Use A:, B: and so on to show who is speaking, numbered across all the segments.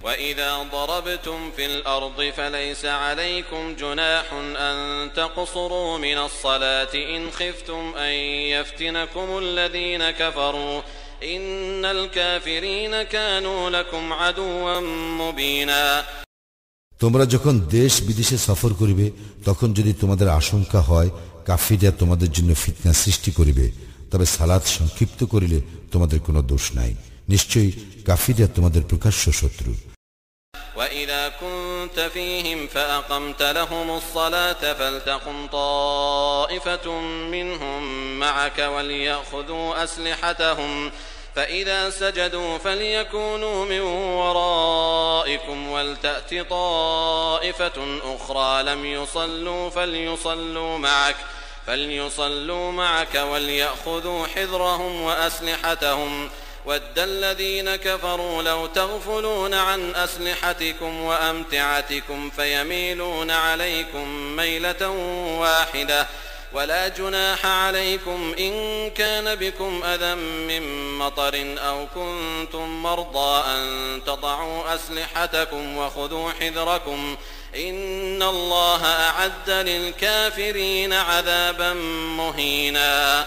A: وإذا ضربتم في الأرض فليس عليكم جناح أن تقصروا من الصلاة إن خفتم أن يفتنكم الذين كفروا إن الكافرين كانوا لكم عدوا مبينا
B: তোমরা যখন দেশ বিদেশে সফর করিবে তখন যদি তোমাদের আশঙ্কা হয় কাফিররা তোমাদের জন্য ফিতনা সৃষ্টি করিবে তবে সালাত সংক্ষিপ্ত করিলে তোমাদের কোনো দোষ নাই নিশ্চয়ই কাফিররা তোমাদের প্রকাশ্য শত্রু
A: وإذا كنت فيهم فأقمت لهم الصلاة فلتقم طائفة منهم معك وليأخذوا أسلحتهم فإذا سجدوا فليكونوا من ورائكم ولتأت طائفة أخرى لم يصلوا فليصلوا معك وليأخذوا حذرهم وأسلحتهم ود الذين كفروا لو تغفلون عن أسلحتكم وأمتعتكم فيميلون عليكم ميلة واحدة ولا جناح عليكم إن كان بكم أذى من مطر أو كنتم مرضى أن تضعوا أسلحتكم وخذوا حذركم إن الله أعد للكافرين عذابا مهينا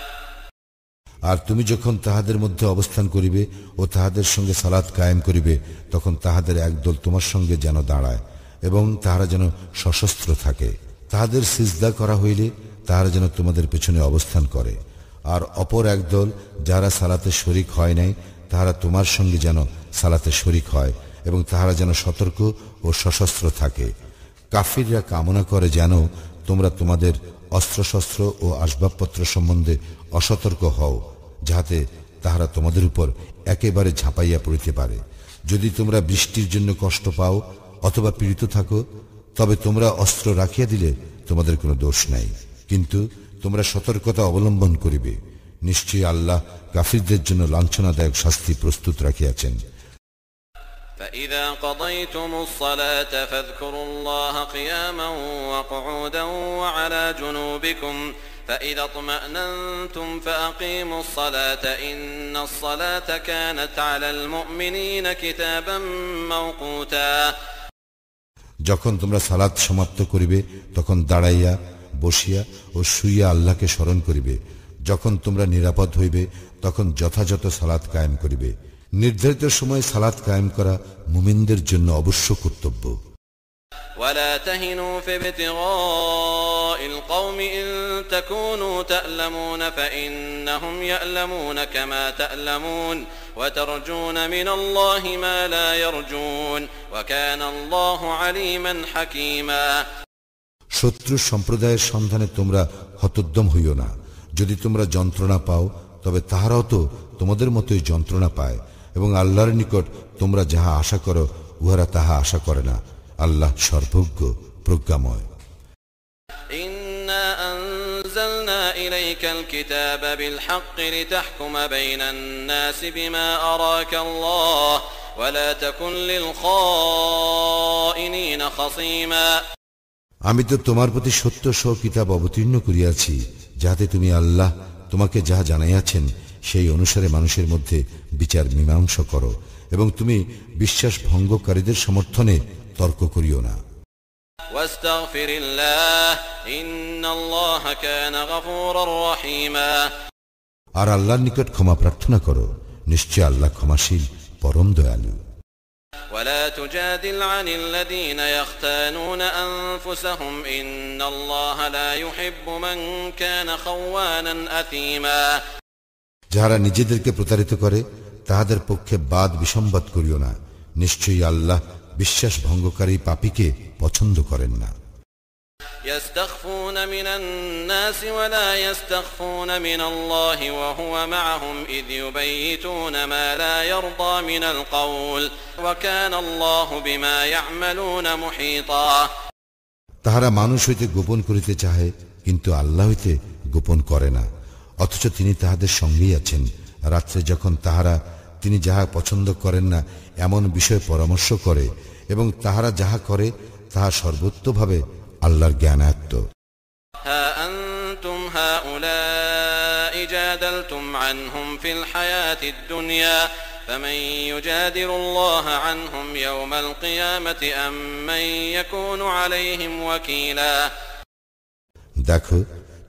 B: আর তুমি যখন তাহাদের মধ্যে অবস্থান করিবে ও তাহাদের সঙ্গে সালাত কায়েম করিবে তখন তাহাদের একদল তোমার সঙ্গে যেন দাঁড়ায় এবং তাহারা যেন সশস্ত্র থাকে তাহাদের সিজদা করা হইলে তাহারা যেন তোমাদের পেছনে অবস্থান করে আর অপর একদল যারা সালাতে শরিক হয় নাই তাহারা তোমার সঙ্গে যেন সালাতে শরিক হয় এবং তাহারা যেন সতর্ক ও সশস্ত্র থাকে কাফিররা কামনা করে যেন তোমরা তোমাদের অস্ত্রশস্ত্র ও আসবাবপত্র সম্বন্ধে অসতর্ক হও যাহাতে তাহারা তোমাদের উপর একেবারে ঝাঁপাইয়া পড়িতে পারে যদি তোমরা বৃষ্টির জন্য কষ্ট পাও অথবা পীড়িত থাকো তবে তোমরা অস্ত্র রাখিয়া দিলে তোমাদের কোনো দোষ নাই কিন্তু তোমরা সতর্কতা অবলম্বন করিবে নিশ্চয়ই আল্লাহ কাফিরদের জন্য লাঞ্ছনাদায়ক শাস্তি প্রস্তুত রাখিয়াছেন
A: فإذا قضيتم الصلاة فاذكروا الله قياما وقعودا وعلى جنوبكم فإذا اطمأننتم فأقيموا الصلاة إن الصلاة كانت على المؤمنين كتابا موقوتا
B: যখন তোমরা সালাত সমাপ্ত করিবে তখন দাঁড়াইয়া বসিয়া ও শুইয়া আল্লাহকে স্মরণ করিবে যখন তোমরা নিরাপদ হইবে তখন যথাযথ সালাত কায়েম করিবে নির্ধারিত সময়ে সালাত কায়েম করা মুমিনদের জন্য অবশ্য কর্তব্য
A: ولا تهنوا في ابتغاء القوم إن تكونوا تألمون فإنهم يألمون كما تألمون وترجون من الله ما لا يرجون وكان الله عليما حكيما
B: শত্রু সম্প্রদায়ের সন্ধানে তোমরা হতোদ্যম হইও না যদি তোমরা যন্ত্রণা পাও তবে তাহারাও তো তোমাদের মতোই যন্ত্রণা পায় এবং আল্লাহর নিকট তোমরা যাহা আশা করো উহারা তাহা আশা করে না আল্লাহ সর্বজ্ঞ প্রজ্ঞাময়
A: إنا أنزلنا إليك الكتاب بالحق لتحكم بين الناس بما أراك الله ولا تكن للخائنين خصيما
B: আমি তো তোমার প্রতি সত্য সহ কিতাব অবতীর্ণ করিয়াছি যাহাতে তুমি আল্লাহ তোমাকে যাহা জানাইয়াছেন সেই অনুসারে মানুষের মধ্যে বিচার মীমাংসা করো এবং তুমি বিশ্বাস ভঙ্গকারীদের সমর্থনে তর্ক করিও না আর আল্লাহর নিকট ক্ষমা প্রার্থনা করো নিশ্চয় আল্লাহ ক্ষমাশীল পরম দয়ালু
A: ولا تجادل عن الذين يختانون أنفسهم إن الله لا يحب من كان خوانا أثيما
B: যারা নিজেদেরকে প্রতারিত করে তাহাদের পক্ষে বাদ বিসম্বাদ করিও না নিশ্চয়ই আল্লাহ বিশ্বাস ভঙ্গকারী পাপীকে পছন্দ করেন না
A: يستخفون من الناس ولا يستخفون من الله وهو معهم إذ يبيتون ما لا يرضى من القول وكان الله بما يعملون محيطا
B: তাহারা মানুষ হইতে গোপন করিতে চাহে কিন্তু আল্লাহ হইতে গোপন করে না অথচ তিনি তাহাদের সঙ্গেই আছেন রাত্রে যখন তাহারা তিনি যাহা পছন্দ করেন না এমন বিষয়ে পরামর্শ করে এবং তাহারা যাহা করে তাহা সর্বোত্তভাবে আল্লাহর জ্ঞানায়ত্ত
A: ها أنتم هؤلاء جادلتم عنهم في الحياة الدنيا فمن يجادل الله عنهم يوم القيامة أم من يكون عليهم وكيلا
B: দেখো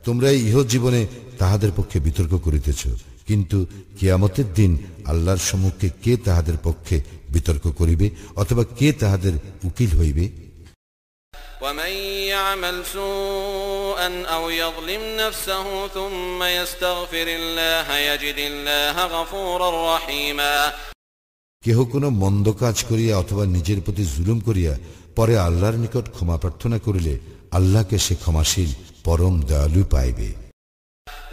B: তোমরা ইহ জীবনে তাহাদের পক্ষে বিতর্ক করিতেছ, কিন্তু কিয়ামতের দিন আল্লাহর সম্মুখে কে তাহাদের পক্ষে বিতর্ক করিবে অথবা কে তাহাদের উকিল হইবে?
A: ومن يعمل سوءا أو يظلم نفسه ثم يستغفر الله يجد الله غفورا رحيما
B: কেহ কোনো মন্দ কাজ করিয়া অথবা নিজের প্রতি জুলুম করিয়া পরে আল্লাহর নিকট ক্ষমা প্রার্থনা করিলে আল্লাহকে সে ক্ষমাশীল পরম দয়ালু পাইবে।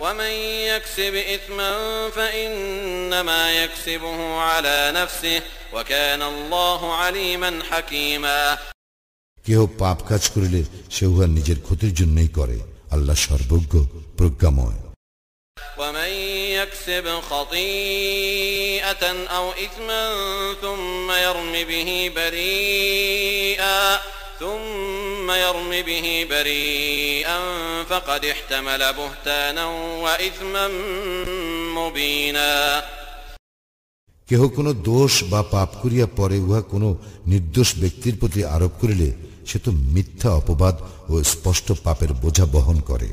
A: ومن يكسب إثما فإنما يكسبه على نفسه وكان الله عليما حكيما
B: কেহ পাপ কাজ করিলে সে উহা নিজের ক্ষতির জন্যই করে, আল্লাহ সর্বজ্ঞ প্রজ্ঞাময়।
A: ومن يكسب خطيئة أو إثما ثم يرم به بريئا فقد احتمل بهتانا وإثما مبينا
B: কেহ কোনো দোষ বা পাপ করিয়া পরে উহা কোনো নির্দোষ ব্যক্তির প্রতি আরোপ করিলে সে তো মিথ্যা অপবাদ ও স্পষ্ট পাপের বোঝা বহন করে।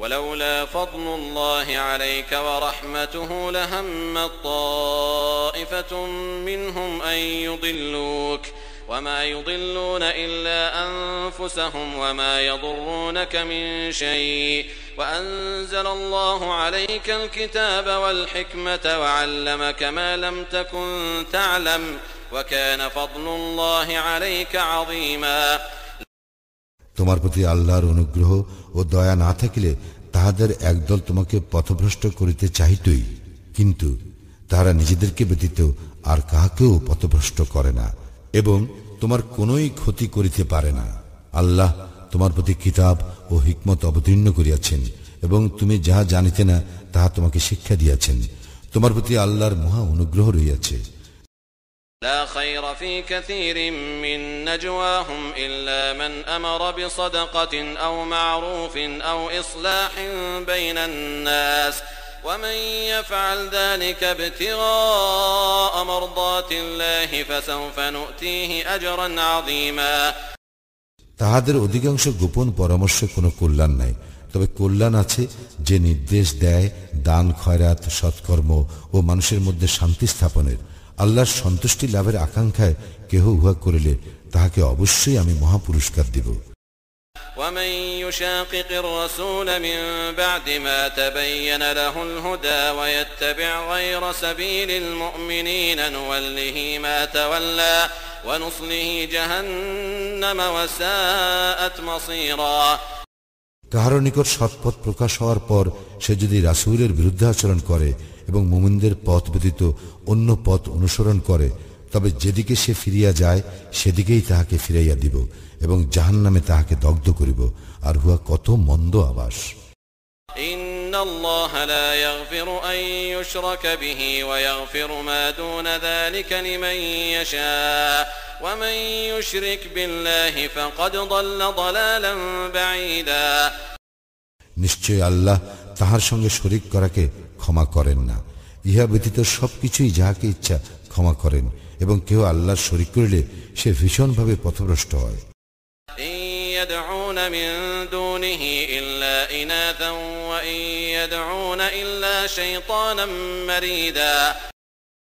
A: ولولا فضل الله عليك ورحمته لهمت طائفة منهم أن يضلوك وما يضلون إلا أنفسهم وما يضرونك من شيء وأنزل الله عليك الكتاب والحكمة وعلمك ما لم تكن تعلم وكان فضل الله عليك عظيما
B: তোমার প্রতি আল্লাহর অনুগ্রহ ও দয়া না থাকিলে তাহাদের একদল তোমাকে পথভ্রষ্ট করিতে চাহিতই, কিন্তু তাহারা নিজেদেরকে ব্যতীত আর কাহাকেও পথভ্রষ্ট করে না এবং তোমার কোনোই ক্ষতি করিতে পারে না। আল্লাহ তোমার প্রতি কিতাব ও হিকমত অবতীর্ণ করিয়াছেন এবং তুমি যাহা জানিতে না তাহা তোমাকে শিক্ষা দিয়াছেন। তোমার প্রতি আল্লাহর মহা অনুগ্রহ রহিয়াছে।
A: لا خير في كثير من نجواهم إلا من أمر بصدقة أو معروف أو إصلاح بين الناس ومن يفعل ذلك ابتغاء مرضات الله فسوف نؤتيه أجرا عظيما
B: তাহাদের অধিকাংশ গোপন পরামর্শ কোনো কল্যাণ নাই, তবে কল্যাণ আছে যে নির্দেশ দেয় দান খয়রাত সৎকর্ম ও মানুষের মধ্যে শান্তি স্থাপনের। আল্লাহর সন্তুষ্টি লাভের আকাঙ্ক্ষায় কেহ উহা করিলে তাহাকে অবশ্যই আমি মহাপুরস্কার দিব।
A: ومن يشاقق الرسول من بعد ما تبين له الهدى ويتبع غير سبيل المؤمنين نوله ما تولى ونصله جهنم وساءت مصيرا
B: কাহারও নিকট সৎপথ প্রকাশ হওয়ার পর সে যদি রাসূলের বিরুদ্ধে আচরণ করে এবং মুমিনদের পথ ব্যতীত অন্য পথ অনুসরণ করে, তবে যেদিকে সে ফিরিয়া যায় সেদিকেই তাহাকে ফিরাইয়া দিব এবং জাহান্নামে তাহাকে দগ্ধ করিব, আর হুয়া কত মন্দ আবাস।
A: ইন্নাল্লাহা লা ইয়াগফিরু আন ইউশরাকা বিহি ওয়া ইয়াগফিরু মা দুনা যালিকা লিমান ইয়াশা ওয়া মান ইউশরিক বিল্লাহি ফাকাদ দাল্লা দালালান বাঈদা
B: নিশ্চয় আল্লাহ তাহার সঙ্গে শরীক করাকে ক্ষমা করেন না, ইহা ব্যতীত সবকিছুই যাহাকে ইচ্ছা ক্ষমা করেন, এবং কেউ আল্লাহর শরীক করিলে সে ভীষণভাবে পথভ্রষ্ট হয়।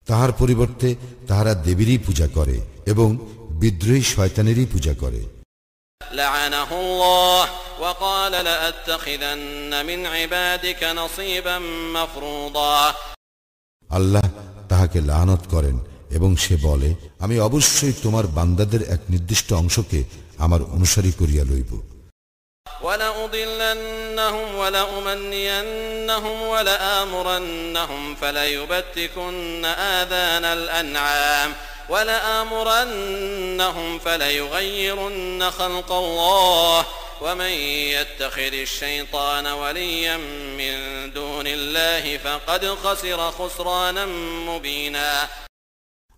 B: তাহার পরিবর্তে তাহারা দেবীরই পূজা করে এবং বিদ্রোহী শয়তানেরই পূজা করে।
A: لعنه الله وقال لأتخذن من عبادك نصيبا مفروضا
B: আল্লাহ তাহাকে লানত করেন এবং সে বলে, আমি অবশ্যই তোমার বান্দাদের এক নির্দিষ্ট অংশকে আমার অনুসারী করিয়া লইব।
A: ولأضلنهم ولأمنينهم ولآمرنهم فليبتكن آذان الأنعام ولآمرنهم فليغيرن خلق الله ومن يتخذ الشيطان وليا من دون الله فقد خسر خسرانا مبينا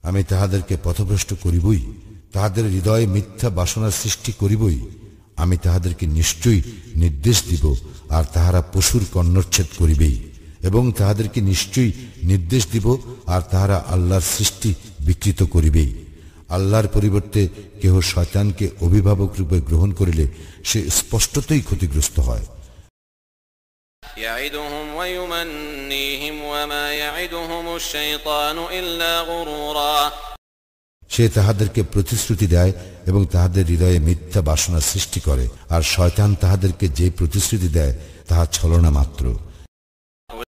B: আমি তাহাদেরকে পথভ্রষ্ট করিবই, তাহাদের হৃদয়ে মিথ্যা বাসনার সৃষ্টি করিবই। আমি তাহাদেরকে নিশ্চয়ই নির্দেশ দিব, আর তাহারা পশুর কর্ণচ্ছেদ করিবেই এবং তাহাদেরকে নিশ্চয়ই নির্দেশ দিব, আর তাহারা আল্লাহর সৃষ্টি বিকৃত করিবেই। আল্লাহর পরিবর্তে কেহ শয়তানকে অভিভাবক রূপে গ্রহণ করিলে সে স্পষ্টতই ক্ষতিগ্রস্ত হয়।
A: يعدهم ويمنيهم وما يعدهم الشيطان إلا غرورا
B: সে তাহাদেরকে প্রতিশ্রুতি দেয় এবং তাহাদের হৃদয়ে মিথ্যা বাসনা সৃষ্টি করে, আর শয়তান তাহাদেরকে যে প্রতিশ্রুতি দেয় তাহা ছলনা মাত্র।